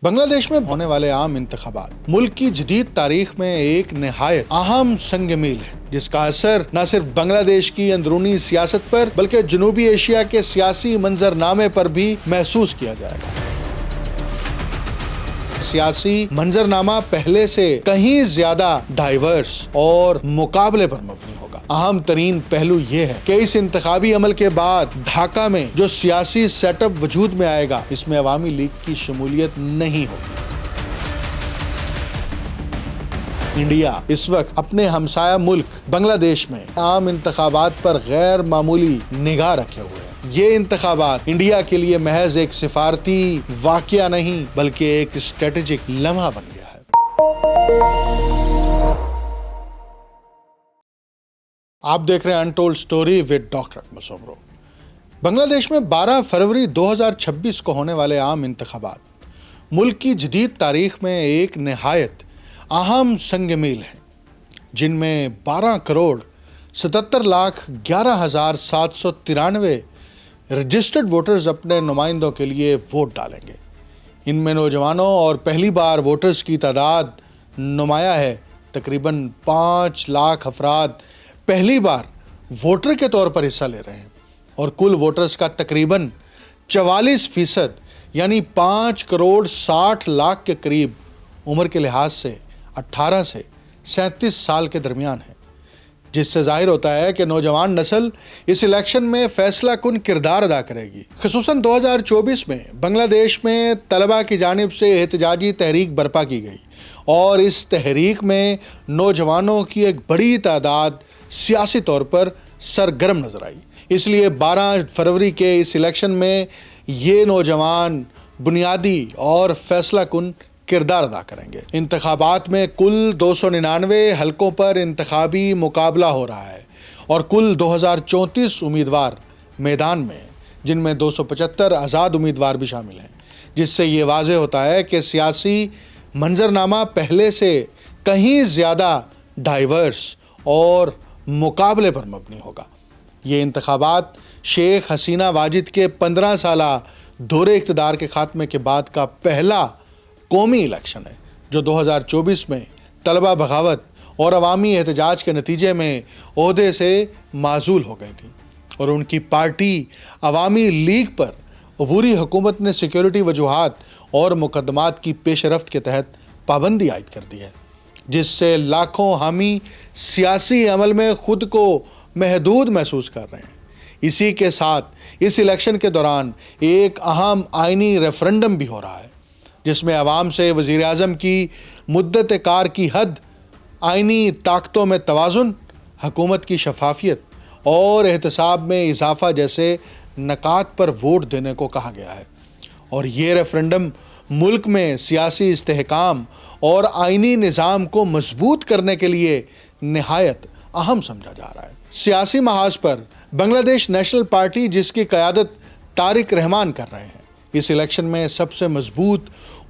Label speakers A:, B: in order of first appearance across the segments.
A: بنگلہ دیش میں ہونے والے عام انتخابات ملک کی جدید تاریخ میں ایک نہایت اہم سنگ میل ہے، جس کا اثر نہ صرف بنگلہ دیش کی اندرونی سیاست پر بلکہ جنوبی ایشیا کے سیاسی منظرنامے پر بھی محسوس کیا جائے گا۔ سیاسی منظرنامہ پہلے سے کہیں زیادہ ڈائیورس اور مقابلے پر مبنی ہوگا۔ اہم ترین پہلو یہ ہے کہ اس انتخابی عمل کے بعد ڈھاکہ میں جو سیاسی سیٹ اپ وجود میں آئے گا، اس میں عوامی لیگ کی شمولیت نہیں ہوگی۔ انڈیا اس وقت اپنے ہمسایہ ملک بنگلہ دیش میں عام انتخابات پر غیر معمولی نگاہ رکھے ہوئے ہیں۔ یہ انتخابات انڈیا کے لیے محض ایک سفارتی واقعہ نہیں بلکہ ایک اسٹریٹجک لمحہ بن گیا ہے۔ آپ دیکھ رہے ہیں انٹولڈ سٹوری ود ڈاکٹر اکمل سومرو۔ بنگلہ دیش میں 12 فروری 2026 کو ہونے والے عام انتخابات ملک کی جدید تاریخ میں ایک نہایت اہم سنگ میل ہیں، جن میں 12,77,11,793 رجسٹرڈ ووٹرز اپنے نمائندوں کے لیے ووٹ ڈالیں گے۔ ان میں نوجوانوں اور پہلی بار ووٹرز کی تعداد نمایاں ہے۔ تقریباً 5 لاکھ افراد پہلی بار ووٹر کے طور پر حصہ لے رہے ہیں، اور کل ووٹرز کا تقریباً 44% یعنی 5,60,00,000 کے قریب عمر کے لحاظ سے 18 سے 37 سال کے درمیان ہے، جس سے ظاہر ہوتا ہے کہ نوجوان نسل اس الیکشن میں فیصلہ کن کردار ادا کرے گی۔ خصوصاً 2024 میں بنگلہ دیش میں طلبہ کی جانب سے احتجاجی تحریک برپا کی گئی، اور اس تحریک میں نوجوانوں کی ایک بڑی تعداد سیاسی طور پر سرگرم نظر آئی۔ اس لیے 12 فروری کے اس الیکشن میں یہ نوجوان بنیادی اور فیصلہ کن کردار ادا کریں گے۔ انتخابات میں کل 299 حلقوں پر انتخابی مقابلہ ہو رہا ہے، اور کل 2034 امیدوار میدان میں ہیں، جن میں 275 آزاد امیدوار بھی شامل ہیں، جس سے یہ واضح ہوتا ہے کہ سیاسی منظرنامہ پہلے سے کہیں زیادہ ڈائیورس اور مقابلے پر مبنی ہوگا۔ یہ انتخابات شیخ حسینہ واجد کے 15 سالہ دور اقتدار کے خاتمے کے بعد کا پہلا قومی الیکشن ہے، جو 2024 میں طلبہ بغاوت اور عوامی احتجاج کے نتیجے میں عہدے سے معزول ہو گئی تھیں، اور ان کی پارٹی عوامی لیگ پر عبوری حکومت نے سیکیورٹی وجوہات اور مقدمات کی پیش رفت کے تحت پابندی عائد کر دی ہے، جس سے لاکھوں حامی سیاسی عمل میں خود کو محدود محسوس کر رہے ہیں۔ اسی کے ساتھ اس الیکشن کے دوران ایک اہم آئینی ریفرنڈم بھی ہو رہا ہے، جس میں عوام سے وزیر اعظم کی مدت کار کی حد، آئینی طاقتوں میں توازن، حکومت کی شفافیت اور احتساب میں اضافہ جیسے نکات پر ووٹ دینے کو کہا گیا ہے۔ اور یہ ریفرنڈم ملک میں سیاسی استحکام اور آئینی نظام کو مضبوط کرنے کے لیے نہایت اہم سمجھا جا رہا ہے۔ سیاسی محاذ پر بنگلہ دیش نیشنل پارٹی، جس کی قیادت طارق رحمان کر رہے ہیں، اس الیکشن میں سب سے مضبوط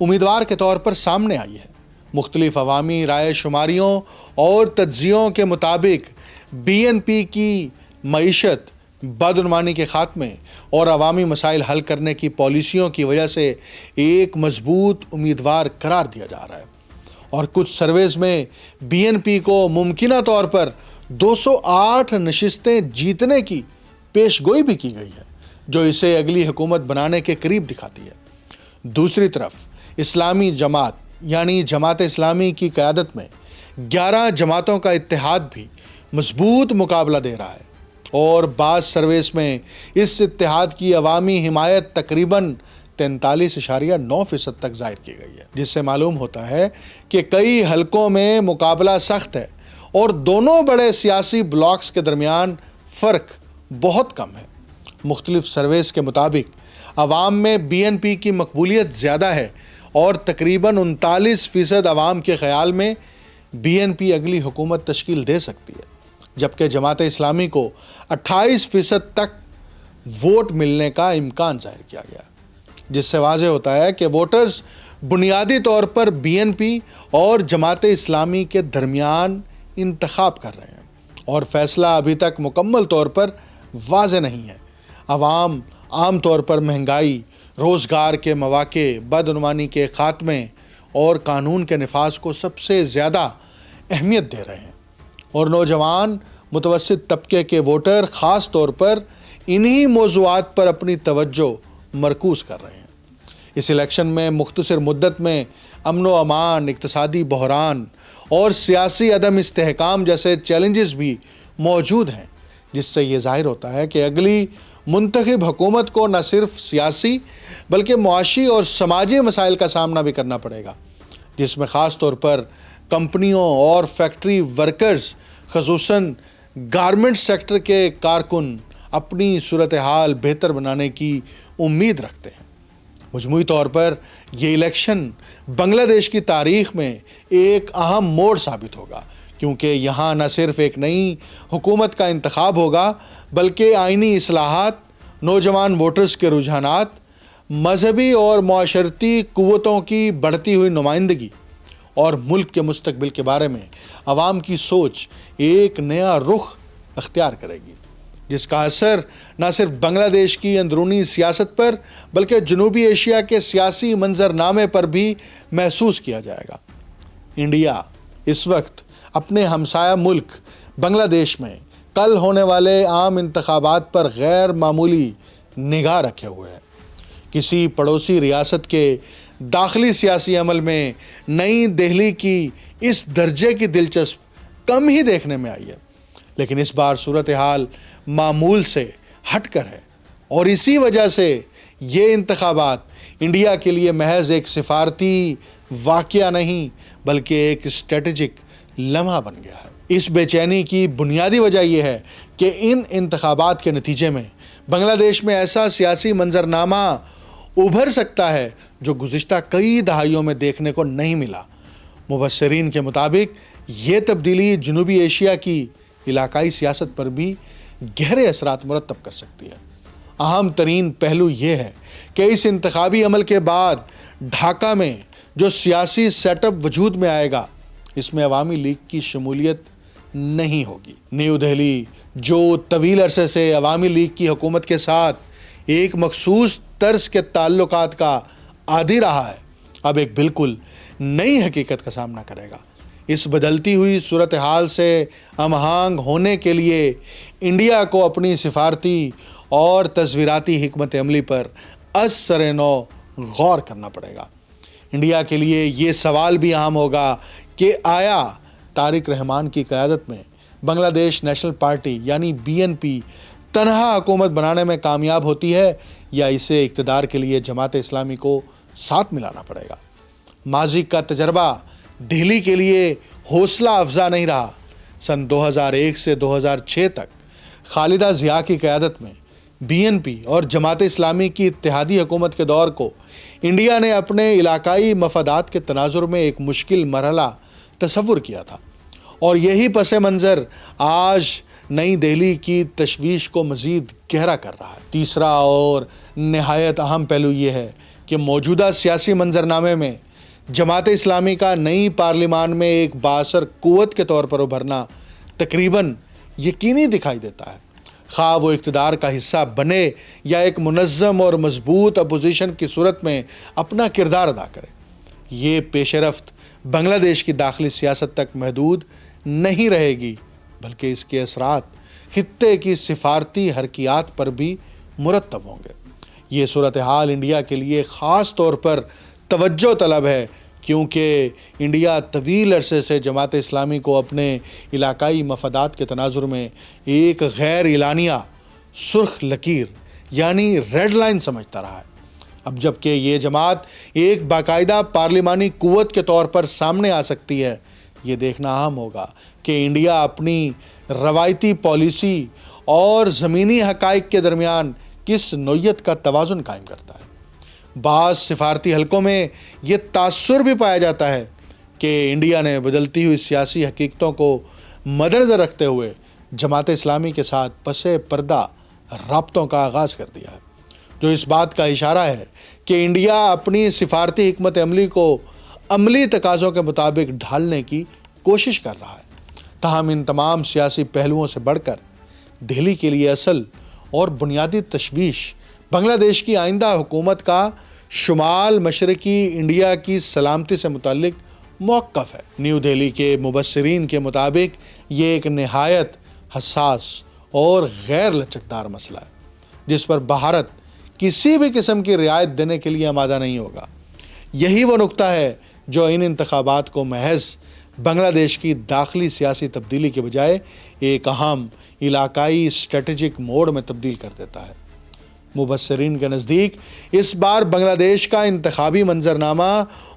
A: امیدوار کے طور پر سامنے آئی ہے۔ مختلف عوامی رائے شماریوں اور تجزیوں کے مطابق BNP کی معیشت، بدعنوانی کے خاتمے اور عوامی مسائل حل کرنے کی پالیسیوں کی وجہ سے ایک مضبوط امیدوار قرار دیا جا رہا ہے، اور کچھ سرویز میں BNP کو ممکنہ طور پر 208 نشستیں جیتنے کی پیش گوئی بھی کی گئی ہے، جو اسے اگلی حکومت بنانے کے قریب دکھاتی ہے۔ دوسری طرف اسلامی جماعت یعنی جماعت اسلامی کی قیادت میں 11 جماعتوں کا اتحاد بھی مضبوط مقابلہ دے رہا ہے، اور بعض سرویز میں اس اتحاد کی عوامی حمایت تقریباً 43.9% تک ظاہر کی گئی ہے، جس سے معلوم ہوتا ہے کہ کئی حلقوں میں مقابلہ سخت ہے، اور دونوں بڑے سیاسی بلاکس کے درمیان فرق بہت کم ہے۔ مختلف سرویز کے مطابق عوام میں BNP کی مقبولیت زیادہ ہے، اور تقریباً 39% عوام کے خیال میں BNP اگلی حکومت تشکیل دے سکتی ہے، جبکہ جماعت اسلامی کو 28% تک ووٹ ملنے کا امکان ظاہر کیا گیا، جس سے واضح ہوتا ہے کہ ووٹرز بنیادی طور پر BNP اور جماعت اسلامی کے درمیان انتخاب کر رہے ہیں، اور فیصلہ ابھی تک مکمل طور پر واضح نہیں ہے۔ عوام عام طور پر مہنگائی، روزگار کے مواقع، بدعنوانی کے خاتمے اور قانون کے نفاذ کو سب سے زیادہ اہمیت دے رہے ہیں، اور نوجوان متوسط طبقے کے ووٹر خاص طور پر انہی موضوعات پر اپنی توجہ مرکوز کر رہے ہیں۔ اس الیکشن میں مختصر مدت میں امن و امان، اقتصادی بحران اور سیاسی عدم استحکام جیسے چیلنجز بھی موجود ہیں، جس سے یہ ظاہر ہوتا ہے کہ اگلی منتخب حکومت کو نہ صرف سیاسی بلکہ معاشی اور سماجی مسائل کا سامنا بھی کرنا پڑے گا، جس میں خاص طور پر کمپنیوں اور فیکٹری ورکرز، خصوصاً گارمنٹ سیکٹر کے کارکن اپنی صورتحال بہتر بنانے کی امید رکھتے ہیں۔ مجموعی طور پر یہ الیکشن بنگلہ دیش کی تاریخ میں ایک اہم موڑ ثابت ہوگا، کیونکہ یہاں نہ صرف ایک نئی حکومت کا انتخاب ہوگا بلکہ آئینی اصلاحات، نوجوان ووٹرز کے رجحانات، مذہبی اور معاشرتی قوتوں کی بڑھتی ہوئی نمائندگی اور ملک کے مستقبل کے بارے میں عوام کی سوچ ایک نیا رخ اختیار کرے گی، جس کا اثر نہ صرف بنگلہ دیش کی اندرونی سیاست پر بلکہ جنوبی ایشیا کے سیاسی منظرنامے پر بھی محسوس کیا جائے گا۔ انڈیا اس وقت اپنے ہمسایہ ملک بنگلہ دیش میں کل ہونے والے عام انتخابات پر غیر معمولی نگاہ رکھے ہوئے ہے۔ کسی پڑوسی ریاست کے داخلی سیاسی عمل میں نئی دہلی کی اس درجے کی دلچسپ کم ہی دیکھنے میں آئی ہے، لیکن اس بار صورتحال معمول سے ہٹ کر ہے، اور اسی وجہ سے یہ انتخابات انڈیا کے لیے محض ایک سفارتی واقعہ نہیں بلکہ ایک اسٹریٹجک لمحہ بن گیا ہے۔ اس بے چینی کی بنیادی وجہ یہ ہے کہ ان انتخابات کے نتیجے میں بنگلہ دیش میں ایسا سیاسی منظرنامہ ابھر سکتا ہے جو گزشتہ کئی دہائیوں میں دیکھنے کو نہیں ملا۔ مبصرین کے مطابق یہ تبدیلی جنوبی ایشیا کی علاقائی سیاست پر بھی گہرے اثرات مرتب کر سکتی ہے۔ اہم ترین پہلو یہ ہے کہ اس انتخابی عمل کے بعد ڈھاکہ میں جو سیاسی سیٹ اپ وجود میں آئے گا، اس میں عوامی لیگ کی شمولیت نہیں ہوگی۔ نیو دہلی جو طویل عرصے سے عوامی لیگ کی حکومت کے ساتھ ایک مخصوص طرز کے تعلقات کا عادی رہا ہے، اب ایک بالکل نئی حقیقت کا سامنا کرے گا۔ اس بدلتی ہوئی صورتحال سے ہم آہنگ ہونے کے لیے انڈیا کو اپنی سفارتی اور تصویراتی حکمت عملی پر از سر نو غور کرنا پڑے گا۔ انڈیا کے لیے یہ سوال بھی اہم ہوگا کہ آیا طارق رحمان کی قیادت میں بنگلہ دیش نیشنل پارٹی یعنی BNP تنہا حکومت بنانے میں کامیاب ہوتی ہے، یا اسے اقتدار کے لیے جماعت اسلامی کو ساتھ ملانا پڑے گا۔ ماضی کا تجربہ دہلی کے لیے حوصلہ افزا نہیں رہا۔ سن 2001 سے 2006 تک خالدہ ضیاء کی قیادت میں BNP اور جماعت اسلامی کی اتحادی حکومت کے دور کو انڈیا نے اپنے علاقائی مفادات کے تناظر میں ایک مشکل مرحلہ تصور کیا تھا، اور یہی پس منظر آج نئی دہلی کی تشویش کو مزید گہرا کر رہا ہے۔ تیسرا اور نہایت اہم پہلو یہ ہے کہ موجودہ سیاسی منظرنامے میں جماعت اسلامی کا نئی پارلیمان میں ایک بااثر قوت کے طور پر ابھرنا تقریباً یقینی دکھائی دیتا ہے، خواہ وہ اقتدار کا حصہ بنے یا ایک منظم اور مضبوط اپوزیشن کی صورت میں اپنا کردار ادا کرے۔ یہ پیش رفت بنگلہ دیش کی داخلی سیاست تک محدود نہیں رہے گی، بلکہ اس کے اثرات خطے کی سفارتی حرکیات پر بھی مرتب ہوں گے۔ یہ صورتحال انڈیا کے لیے خاص طور پر توجہ طلب ہے، کیونکہ انڈیا طویل عرصے سے جماعت اسلامی کو اپنے علاقائی مفادات کے تناظر میں ایک غیر اعلانیہ سرخ لکیر یعنی ریڈ لائن سمجھتا رہا ہے۔ اب جب کہ یہ جماعت ایک باقاعدہ پارلیمانی قوت کے طور پر سامنے آ سکتی ہے، یہ دیکھنا اہم ہوگا کہ انڈیا اپنی روایتی پالیسی اور زمینی حقائق کے درمیان کس نوعیت کا توازن قائم کرتا ہے۔ بعض سفارتی حلقوں میں یہ تاثر بھی پایا جاتا ہے کہ انڈیا نے بدلتی ہوئی سیاسی حقیقتوں کو مدنظر رکھتے ہوئے جماعت اسلامی کے ساتھ پس پردہ رابطوں کا آغاز کر دیا ہے، جو اس بات کا اشارہ ہے کہ انڈیا اپنی سفارتی حکمت عملی کو عملی تقاضوں کے مطابق ڈھالنے کی کوشش کر رہا ہے۔ تاہم ان تمام سیاسی پہلوؤں سے بڑھ کر دہلی کے لیے اصل اور بنیادی تشویش بنگلہ دیش کی آئندہ حکومت کا شمال مشرقی انڈیا کی سلامتی سے متعلق موقف ہے۔ نیو دہلی کے مبصرین کے مطابق یہ ایک نہایت حساس اور غیر لچکدار مسئلہ ہے جس پر بھارت کسی بھی قسم کی رعایت دینے کے لیے آمادہ نہیں ہوگا۔ یہی وہ نقطہ ہے جو ان انتخابات کو محض بنگلہ دیش کی داخلی سیاسی تبدیلی کے بجائے ایک اہم علاقائی اسٹریٹجک موڑ میں تبدیل کر دیتا ہے۔ مبصرین کے نزدیک اس بار بنگلہ دیش کا انتخابی منظرنامہ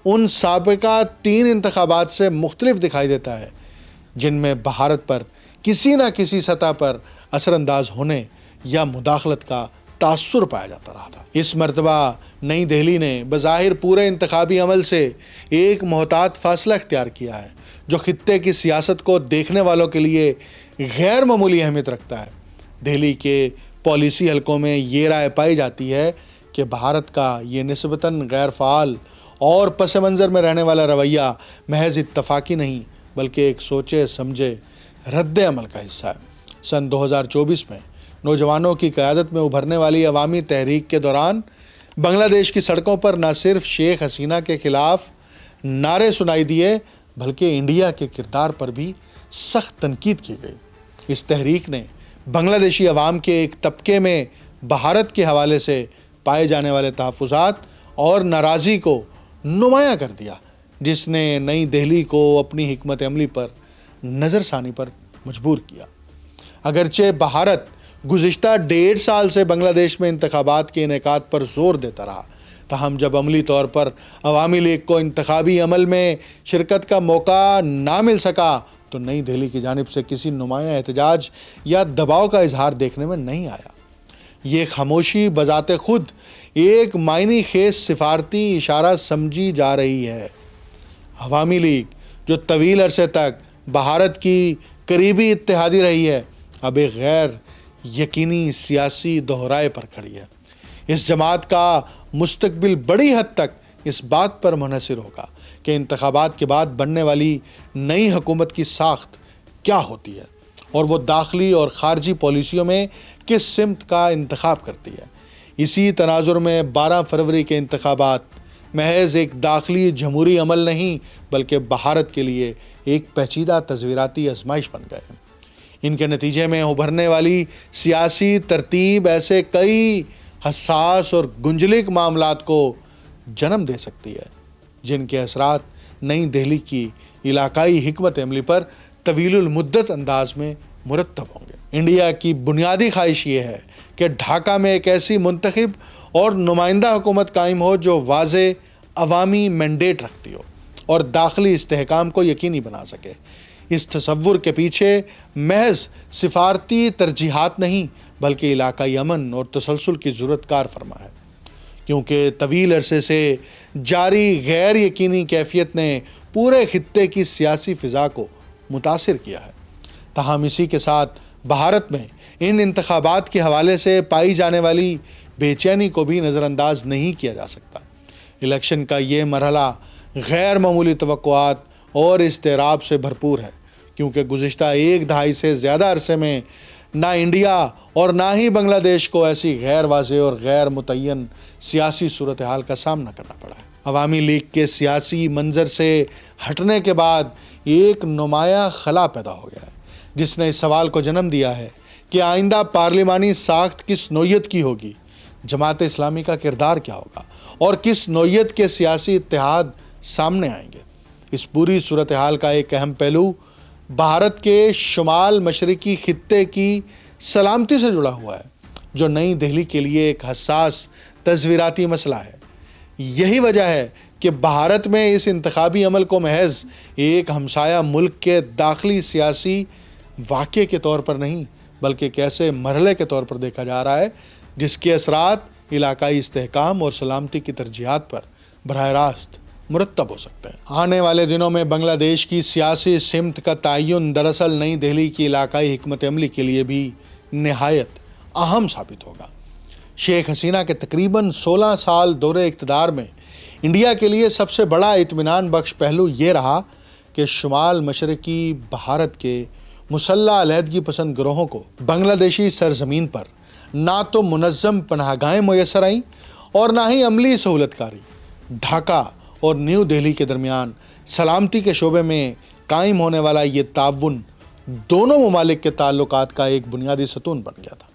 A: ان سابقہ 3 انتخابات سے مختلف دکھائی دیتا ہے جن میں بھارت پر کسی نہ کسی سطح پر اثر انداز ہونے یا مداخلت کا تاثر پایا جاتا رہا تھا۔ اس مرتبہ نئی دہلی نے بظاہر پورے انتخابی عمل سے ایک محتاط فاصلہ اختیار کیا ہے جو خطے کی سیاست کو دیکھنے والوں کے لیے غیر معمولی اہمیت رکھتا ہے۔ دہلی کے پالیسی حلقوں میں یہ رائے پائی جاتی ہے کہ بھارت کا یہ نسبتاً غیر فعال اور پس منظر میں رہنے والا رویہ محض اتفاقی نہیں بلکہ ایک سوچے سمجھے رد عمل کا حصہ ہے۔ سن 2024 میں نوجوانوں کی قیادت میں ابھرنے والی عوامی تحریک کے دوران بنگلہ دیش کی سڑکوں پر نہ صرف شیخ حسینہ کے خلاف نعرے سنائی دیے بلکہ انڈیا کے کردار پر بھی سخت تنقید کی گئی۔ اس تحریک نے بنگلہ دیشی عوام کے ایک طبقے میں بھارت کے حوالے سے پائے جانے والے تحفظات اور ناراضی کو نمایاں کر دیا جس نے نئی دہلی کو اپنی حکمت عملی پر نظر ثانی پر مجبور کیا۔ اگرچہ بھارت گزشتہ 1.5 سال سے بنگلہ دیش میں انتخابات کے انعقاد پر زور دیتا رہا، تاہم جب عملی طور پر عوامی لیگ کو انتخابی عمل میں شرکت کا موقع نہ مل سکا تو نئی دہلی کی جانب سے کسی نمایاں احتجاج یا دباؤ کا اظہار دیکھنے میں نہیں آیا۔ یہ خاموشی بذات خود ایک معنی خیز سفارتی اشارہ سمجھی جا رہی ہے۔ عوامی لیگ جو طویل عرصے تک بھارت کی قریبی اتحادی رہی ہے اب ایک غیر یقینی سیاسی دہرائے پر کھڑی ہے۔ اس جماعت کا مستقبل بڑی حد تک اس بات پر منحصر ہوگا کہ انتخابات کے بعد بننے والی نئی حکومت کی ساخت کیا ہوتی ہے اور وہ داخلی اور خارجی پالیسیوں میں کس سمت کا انتخاب کرتی ہے۔ اسی تناظر میں 12 فروری کے انتخابات محض ایک داخلی جمہوری عمل نہیں بلکہ بھارت کے لیے ایک پیچیدہ تصویراتی آزمائش بن گئے ہیں۔ ان کے نتیجے میں ابھرنے والی سیاسی ترتیب ایسے کئی حساس اور گنجلک معاملات کو جنم دے سکتی ہے جن کے اثرات نئی دہلی کی علاقائی حکمت عملی پر طویل المدت انداز میں مرتب ہوں گے۔ انڈیا کی بنیادی خواہش یہ ہے کہ ڈھاکہ میں ایک ایسی منتخب اور نمائندہ حکومت قائم ہو جو واضح عوامی مینڈیٹ رکھتی ہو اور داخلی استحکام کو یقینی بنا سکے۔ اس تصور کے پیچھے محض سفارتی ترجیحات نہیں بلکہ علاقائی امن اور تسلسل کی ضرورت کار فرما ہے، کیونکہ طویل عرصے سے جاری غیر یقینی کیفیت نے پورے خطے کی سیاسی فضا کو متاثر کیا ہے۔ تاہم اسی کے ساتھ بھارت میں ان انتخابات کے حوالے سے پائی جانے والی بے چینی کو بھی نظر انداز نہیں کیا جا سکتا۔ الیکشن کا یہ مرحلہ غیر معمولی توقعات اور اضطراب سے بھرپور ہے، کیونکہ گزشتہ 1 دہائی سے زیادہ عرصے میں نہ انڈیا اور نہ ہی بنگلہ دیش کو ایسی غیر واضح اور غیر متعین سیاسی صورتحال کا سامنا کرنا پڑا ہے۔ عوامی لیگ کے سیاسی منظر سے ہٹنے کے بعد ایک نمایاں خلا پیدا ہو گیا ہے جس نے اس سوال کو جنم دیا ہے کہ آئندہ پارلیمانی ساخت کس نوعیت کی ہوگی، جماعت اسلامی کا کردار کیا ہوگا اور کس نوعیت کے سیاسی اتحاد سامنے آئیں گے۔ اس پوری صورتحال کا ایک اہم پہلو بھارت کے شمال مشرقی خطے کی سلامتی سے جڑا ہوا ہے جو نئی دہلی کے لیے ایک حساس تصویراتی مسئلہ ہے۔ یہی وجہ ہے کہ بھارت میں اس انتخابی عمل کو محض ایک ہمسایہ ملک کے داخلی سیاسی واقعے کے طور پر نہیں بلکہ ایک ایسے مرحلے کے طور پر دیکھا جا رہا ہے جس کے اثرات علاقائی استحکام اور سلامتی کی ترجیحات پر براہ راست مرتب ہو سکتے ہیں۔ آنے والے دنوں میں بنگلہ دیش کی سیاسی سمت کا تعین دراصل نئی دہلی کی علاقائی حکمت عملی کے لیے بھی نہایت اہم ثابت ہوگا۔ شیخ حسینہ کے تقریباً 16 سال دور اقتدار میں انڈیا کے لیے سب سے بڑا اطمینان بخش پہلو یہ رہا کہ شمال مشرقی بھارت کے مسلح علیحدگی پسند گروہوں کو بنگلہ دیشی سرزمین پر نہ تو منظم پناہ گاہیں میسر آئیں اور نہ ہی عملی سہولت کاری۔ ڈھاکہ اور نیو دہلی کے درمیان سلامتی کے شعبے میں قائم ہونے والا یہ تعاون دونوں ممالک کے تعلقات کا ایک بنیادی ستون بن گیا تھا۔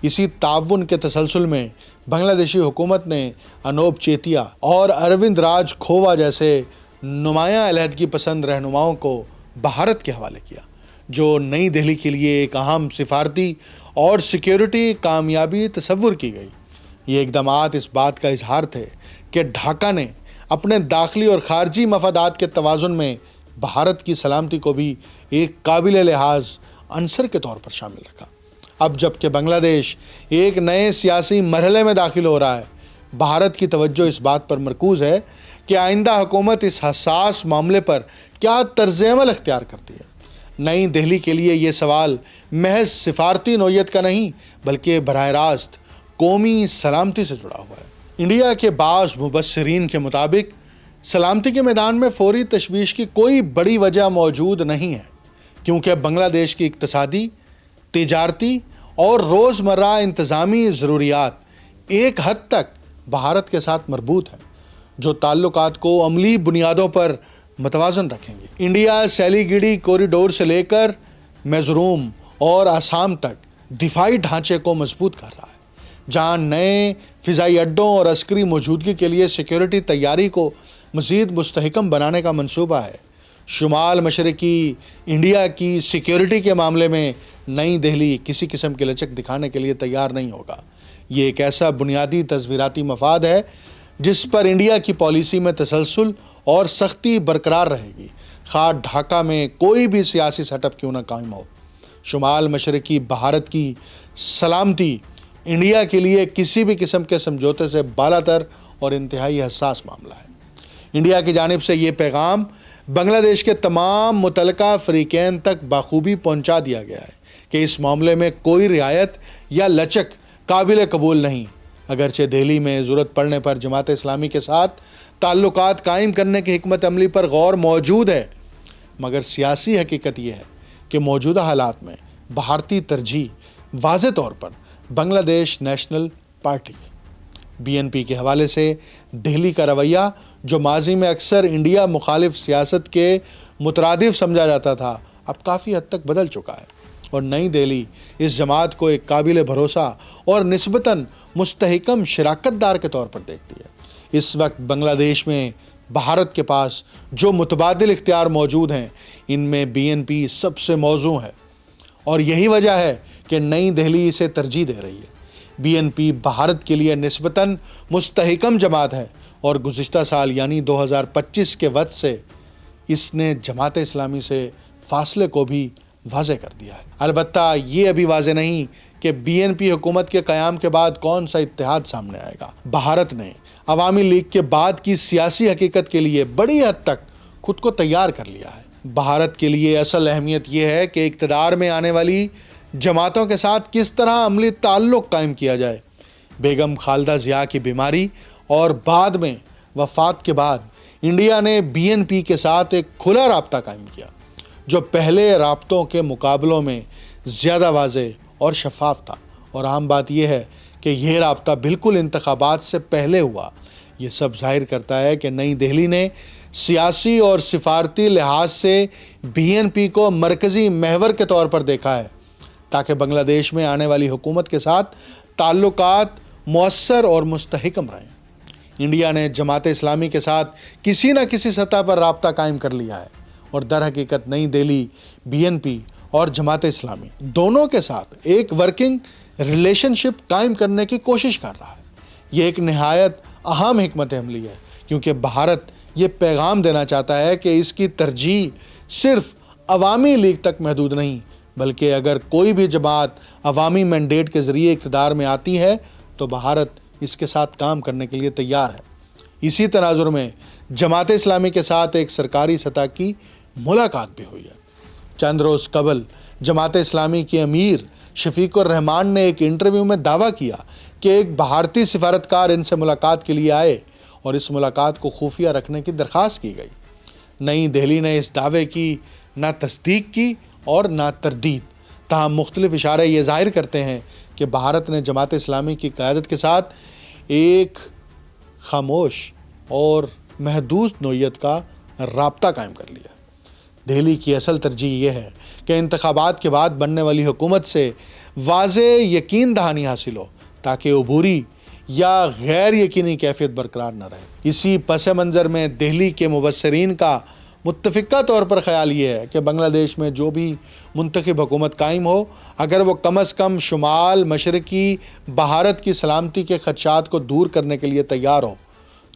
A: اسی تعاون کے تسلسل میں بنگلہ دیشی حکومت نے انوپ چیتیا اور اروند راج کھووا جیسے نمایاں علیحدگی پسند رہنماؤں کو بھارت کے حوالے کیا، جو نئی دہلی کے لیے ایک اہم سفارتی اور سیکیورٹی کامیابی تصور کی گئی۔ یہ اقدامات اس بات کا اظہار تھے کہ ڈھاکہ نے اپنے داخلی اور خارجی مفادات کے توازن میں بھارت کی سلامتی کو بھی ایک قابل لحاظ عنصر کے طور پر شامل رکھا۔ اب جب کہ بنگلہ دیش ایک نئے سیاسی مرحلے میں داخل ہو رہا ہے، بھارت کی توجہ اس بات پر مرکوز ہے کہ آئندہ حکومت اس حساس معاملے پر کیا طرز عمل اختیار کرتی ہے۔ نئی دہلی کے لیے یہ سوال محض سفارتی نوعیت کا نہیں بلکہ براہ راست قومی سلامتی سے جڑا ہوا ہے۔ انڈیا کے بعض مبصرین کے مطابق سلامتی کے میدان میں فوری تشویش کی کوئی بڑی وجہ موجود نہیں ہے، کیونکہ بنگلہ دیش کی اقتصادی، تجارتی اور روزمرہ انتظامی ضروریات ایک حد تک بھارت کے ساتھ مربوط ہیں، جو تعلقات کو عملی بنیادوں پر متوازن رکھیں گے۔ انڈیا سیلیگوڑی کوریڈور سے لے کر میزورم اور آسام تک دفاعی ڈھانچے کو مضبوط کر رہا ہے، جہاں نئے فضائی اڈوں اور عسکری موجودگی کے لیے سیکیورٹی تیاری کو مزید مستحکم بنانے کا منصوبہ ہے۔ شمال مشرقی انڈیا کی سیکیورٹی کے معاملے میں نئی دہلی کسی قسم کی لچک دکھانے کے لیے تیار نہیں ہوگا۔ یہ ایک ایسا بنیادی تصویراتی مفاد ہے جس پر انڈیا کی پالیسی میں تسلسل اور سختی برقرار رہے گی، خواہ ڈھاکہ میں کوئی بھی سیاسی سیٹ اپ کیوں نہ قائم ہو۔ شمال مشرقی بھارت کی سلامتی انڈیا کے لیے کسی بھی قسم کے سمجھوتے سے بالاتر اور انتہائی حساس معاملہ ہے۔ انڈیا کی جانب سے یہ پیغام بنگلہ دیش کے تمام متعلقہ فریقین تک بخوبی پہنچا دیا گیا ہے کہ اس معاملے میں کوئی رعایت یا لچک قابل قبول نہیں۔ اگرچہ دہلی میں ضرورت پڑنے پر جماعت اسلامی کے ساتھ تعلقات قائم کرنے کی حکمت عملی پر غور موجود ہے، مگر سیاسی حقیقت یہ ہے کہ موجودہ حالات میں بھارتی ترجیح واضح طور پر بنگلہ دیش نیشنل پارٹی ہے۔ BNP کے حوالے سے دہلی کا رویہ، جو ماضی میں اکثر انڈیا مخالف سیاست کے مترادف سمجھا جاتا تھا، اب کافی حد تک بدل چکا ہے، اور نئی دہلی اس جماعت کو ایک قابل بھروسہ اور نسبتاً مستحکم شراکت دار کے طور پر دیکھتی ہے۔ اس وقت بنگلہ دیش میں بھارت کے پاس جو متبادل اختیار موجود ہیں، ان میں BNP سب سے موزوں ہے، اور یہی وجہ ہے کہ نئی دہلی اسے ترجیح دے رہی ہے۔ BNP بھارت کے لیے نسبتاً مستحکم جماعت ہے، اور گزشتہ سال یعنی 2025 کے وقت سے اس نے جماعت اسلامی سے فاصلے کو بھی واضح کر دیا ہے۔ البتہ یہ ابھی واضح نہیں کہ BNP حکومت کے قیام کے بعد کون سا اتحاد سامنے آئے گا۔ بھارت نے عوامی لیگ کے بعد کی سیاسی حقیقت کے لیے بڑی حد تک خود کو تیار کر لیا ہے۔ بھارت کے لیے اصل اہمیت یہ ہے کہ اقتدار میں آنے والی جماعتوں کے ساتھ کس طرح عملی تعلق قائم کیا جائے۔ بیگم خالدہ ضیاء کی بیماری اور بعد میں وفات کے بعد انڈیا نے BNP کے ساتھ ایک کھلا رابطہ قائم کیا، جو پہلے رابطوں کے مقابلوں میں زیادہ واضح اور شفاف تھا، اور اہم بات یہ ہے کہ یہ رابطہ بالکل انتخابات سے پہلے ہوا۔ یہ سب ظاہر کرتا ہے کہ نئی دہلی نے سیاسی اور سفارتی لحاظ سے BNP کو مرکزی محور کے طور پر دیکھا ہے، تاکہ بنگلہ دیش میں آنے والی حکومت کے ساتھ تعلقات مؤثر اور مستحکم رہیں۔ انڈیا نے جماعت اسلامی کے ساتھ کسی نہ کسی سطح پر رابطہ قائم کر لیا ہے، اور در حقیقت نئی دہلی BNP اور جماعت اسلامی دونوں کے ساتھ ایک ورکنگ ریلیشن شپ قائم کرنے کی کوشش کر رہا ہے۔ یہ ایک نہایت اہم حکمت عملی ہے، کیونکہ بھارت یہ پیغام دینا چاہتا ہے کہ اس کی ترجیح صرف عوامی لیگ تک محدود نہیں، بلکہ اگر کوئی بھی جماعت عوامی مینڈیٹ کے ذریعے اقتدار میں آتی ہے تو بھارت اس کے ساتھ کام کرنے کے لیے تیار ہے۔ اسی تناظر میں جماعت اسلامی کے ساتھ ایک سرکاری سطح کی ملاقات بھی ہوئی ہے۔ چند روز قبل جماعت اسلامی کے امیر شفیق الرحمان نے ایک انٹرویو میں دعویٰ کیا کہ ایک بھارتی سفارتکار ان سے ملاقات کے لیے آئے اور اس ملاقات کو خفیہ رکھنے کی درخواست کی گئی۔ نئی دہلی نے اس دعوے کی نہ تصدیق کی اور نہ تردید۔ تاہم مختلف اشارے یہ ظاہر کرتے ہیں کہ بھارت نے جماعت اسلامی کی قیادت کے ساتھ ایک خاموش اور محدود نوعیت کا رابطہ قائم کر لیا۔ دہلی کی اصل ترجیح یہ ہے کہ انتخابات کے بعد بننے والی حکومت سے واضح یقین دہانی حاصل ہو تاکہ عبوری یا غیر یقینی کیفیت برقرار نہ رہے۔ اسی پس منظر میں دہلی کے مبصرین کا متفقہ طور پر خیال یہ ہے کہ بنگلہ دیش میں جو بھی منتخب حکومت قائم ہو، اگر وہ کم از کم شمال مشرقی بھارت کی سلامتی کے خدشات کو دور کرنے کے لیے تیار ہو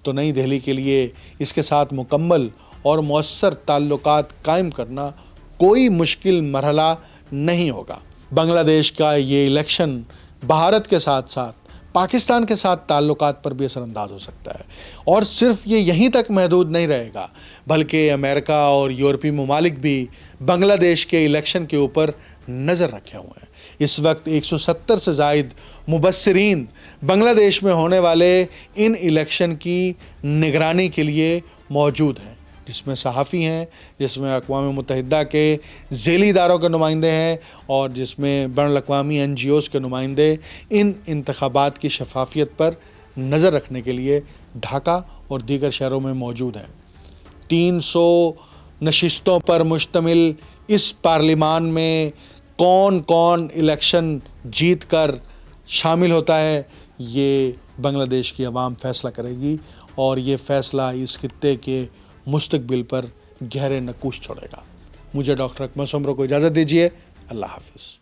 A: تو نئی دہلی کے لیے اس کے ساتھ مکمل اور مؤثر تعلقات قائم کرنا کوئی مشکل مرحلہ نہیں ہوگا۔ بنگلہ دیش کا یہ الیکشن بھارت کے ساتھ ساتھ پاکستان کے ساتھ تعلقات پر بھی اثر انداز ہو سکتا ہے، اور صرف یہ یہیں تک محدود نہیں رہے گا بلکہ امریکہ اور یورپی ممالک بھی بنگلہ دیش کے الیکشن کے اوپر نظر رکھے ہوئے ہیں۔ اس وقت 170 سے زائد مبصرین بنگلہ دیش میں ہونے والے ان الیکشن کی نگرانی کے لیے موجود ہیں، جس میں صحافی ہیں، جس میں اقوام متحدہ کے ذیلی اداروں کے نمائندے ہیں، اور جس میں بین الاقوامی NGOs کے نمائندے ان انتخابات کی شفافیت پر نظر رکھنے کے لیے ڈھاکہ اور دیگر شہروں میں موجود ہیں۔ 300 نشستوں پر مشتمل اس پارلیمان میں کون کون الیکشن جیت کر شامل ہوتا ہے، یہ بنگلہ دیش کی عوام فیصلہ کرے گی، اور یہ فیصلہ اس خطے کے مستقبل پر گہرے نقوش چھوڑے گا۔ مجھے ڈاکٹر اکمل سومرو کو اجازت دیجیے۔ اللہ حافظ۔